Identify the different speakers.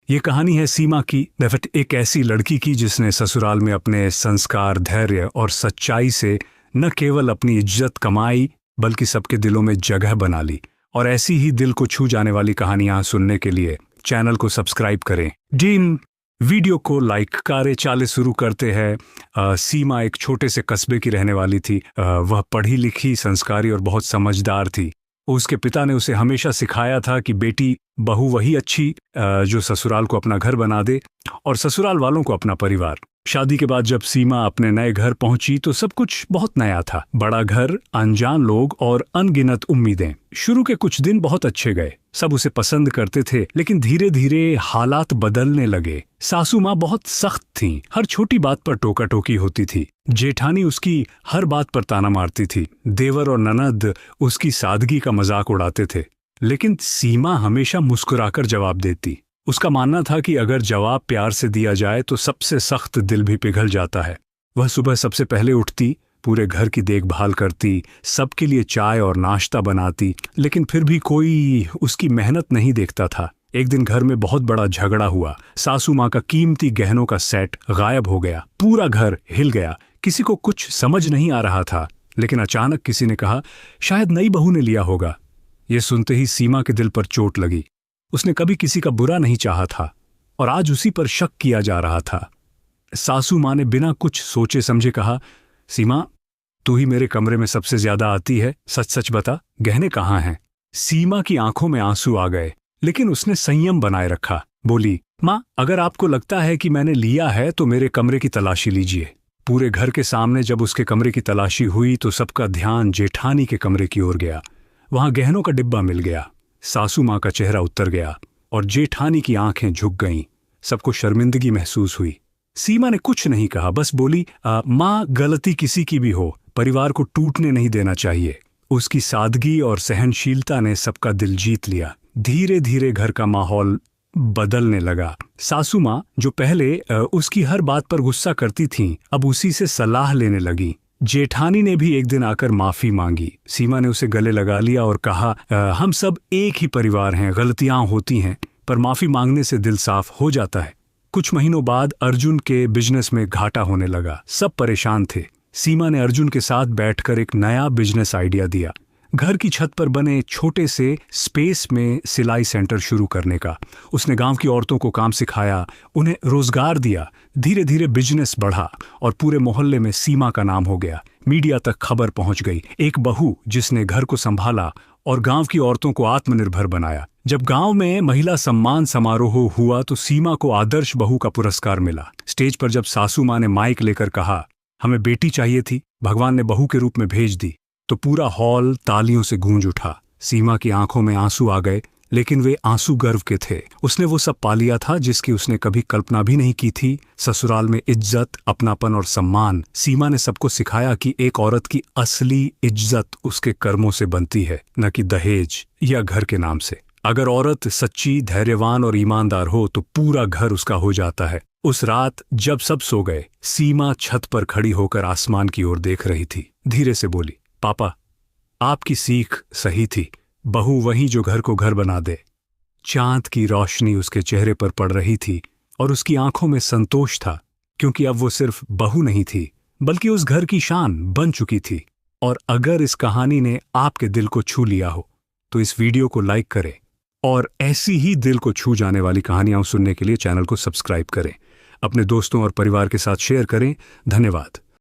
Speaker 1: ये कहानी है सीमा की, एक ऐसी लड़की की जिसने ससुराल में अपने संस्कार, धैर्य और सच्चाई से न केवल अपनी इज्जत कमाई बल्कि सबके दिलों में जगह बना ली। और ऐसी ही दिल को छू जाने वाली कहानियां सुनने के लिए चैनल को सब्सक्राइब करें। डीन वीडियो को लाइक करे चाले शुरू करते हैं। सीमा एक छोटे से कस्बे की रहने वाली थी। वह पढ़ी लिखी, संस्कारी और बहुत समझदार थी। उसके पिता ने उसे हमेशा सिखाया था कि बेटी, बहू वही अच्छी जो ससुराल को अपना घर बना दे और ससुराल वालों को अपना परिवार। शादी के बाद जब सीमा अपने नए घर पहुंची तो सब कुछ बहुत नया था। बड़ा घर, अनजान लोग और अनगिनत उम्मीदें। शुरू के कुछ दिन बहुत अच्छे गए, सब उसे पसंद करते थे, लेकिन धीरे धीरे हालात बदलने लगे। सासू माँ बहुत सख्त थीं, हर छोटी बात पर टोका टोकी होती थी। जेठानी उसकी हर बात पर ताना मारती थी। देवर और ननद उसकी सादगी का मजाक उड़ाते थे, लेकिन सीमा हमेशा मुस्कुराकर जवाब देती। उसका मानना था कि अगर जवाब प्यार से दिया जाए तो सबसे सख्त दिल भी पिघल जाता है। वह सुबह सबसे पहले उठती, पूरे घर की देखभाल करती, सबके लिए चाय और नाश्ता बनाती, लेकिन फिर भी कोई उसकी मेहनत नहीं देखता था। एक दिन घर में बहुत बड़ा झगड़ा हुआ। सासू माँ का कीमती गहनों का सेट गायब हो गया। पूरा घर हिल गया। किसी को कुछ समझ नहीं आ रहा था, लेकिन अचानक किसी ने कहा, शायद नई बहू ने लिया होगा। ये सुनते ही सीमा के दिल पर चोट लगी। उसने कभी किसी का बुरा नहीं चाहा था और आज उसी पर शक किया जा रहा था। सासू माँ ने बिना कुछ सोचे समझे कहा, सीमा, तू ही मेरे कमरे में सबसे ज्यादा आती है, सच सच बता, गहने कहाँ हैं? सीमा की आंखों में आंसू आ गए, लेकिन उसने संयम बनाए रखा। बोली, माँ, अगर आपको लगता है कि मैंने लिया है तो मेरे कमरे की तलाशी लीजिए। पूरे घर के सामने जब उसके कमरे की तलाशी हुई तो सबका ध्यान जेठानी के कमरे की ओर गया। वहां गहनों का डिब्बा मिल गया। सासू माँ का चेहरा उतर गया और जेठानी की आंखें झुक गईं। सबको शर्मिंदगी महसूस हुई। सीमा ने कुछ नहीं कहा, बस बोली, माँ, गलती किसी की भी हो, परिवार को टूटने नहीं देना चाहिए। उसकी सादगी और सहनशीलता ने सबका दिल जीत लिया। धीरे धीरे घर का माहौल बदलने लगा। सासू माँ, जो पहले उसकी हर बात पर गुस्सा करती थीं, अब उसी से सलाह लेने लगी। जेठानी ने भी एक दिन आकर माफी मांगी। सीमा ने उसे गले लगा लिया और कहा, हम सब एक ही परिवार हैं, गलतियां होती हैं, पर माफी मांगने से दिल साफ हो जाता है। कुछ महीनों बाद अर्जुन के बिजनेस में घाटा होने लगा। सब परेशान थे। सीमा ने अर्जुन के साथ बैठकर एक नया बिजनेस आइडिया दिया, घर की छत पर बने छोटे से स्पेस में सिलाई सेंटर शुरू करने का। उसने गांव की औरतों को काम सिखाया, उन्हें रोजगार दिया। धीरे धीरे बिजनेस बढ़ा और पूरे मोहल्ले में सीमा का नाम हो गया। मीडिया तक खबर पहुंच गई, एक बहू जिसने घर को संभाला और गांव की औरतों को आत्मनिर्भर बनाया। जब गांव में महिला सम्मान समारोह हुआ तो सीमा को आदर्श बहू का पुरस्कार मिला। स्टेज पर जब सासू माँ ने माइक लेकर कहा, हमें बेटी चाहिए थी, भगवान ने बहू के रूप में भेज दी, तो पूरा हॉल तालियों से गूंज उठा। सीमा की आंखों में आंसू आ गए, लेकिन वे आंसू गर्व के थे। उसने वो सब पा लिया था जिसकी उसने कभी कल्पना भी नहीं की थी। ससुराल में इज्जत, अपनापन और सम्मान। सीमा ने सबको सिखाया कि एक औरत की असली इज्जत उसके कर्मों से बनती है, न कि दहेज या घर के नाम से। अगर औरत सच्ची, धैर्यवान और ईमानदार हो तो पूरा घर उसका हो जाता है। उस रात जब सब सो गए, सीमा छत पर खड़ी होकर आसमान की ओर देख रही थी। धीरे से बोली, पापा, आपकी सीख सही थी, बहू वही जो घर को घर बना दे। चांद की रोशनी उसके चेहरे पर पड़ रही थी और उसकी आंखों में संतोष था, क्योंकि अब वो सिर्फ बहू नहीं थी बल्कि उस घर की शान बन चुकी थी। और अगर इस कहानी ने आपके दिल को छू लिया हो तो इस वीडियो को लाइक करें और ऐसी ही दिल को छू जाने वाली कहानियां सुनने के लिए चैनल को सब्सक्राइब करें। अपने दोस्तों और परिवार के साथ शेयर करें। धन्यवाद।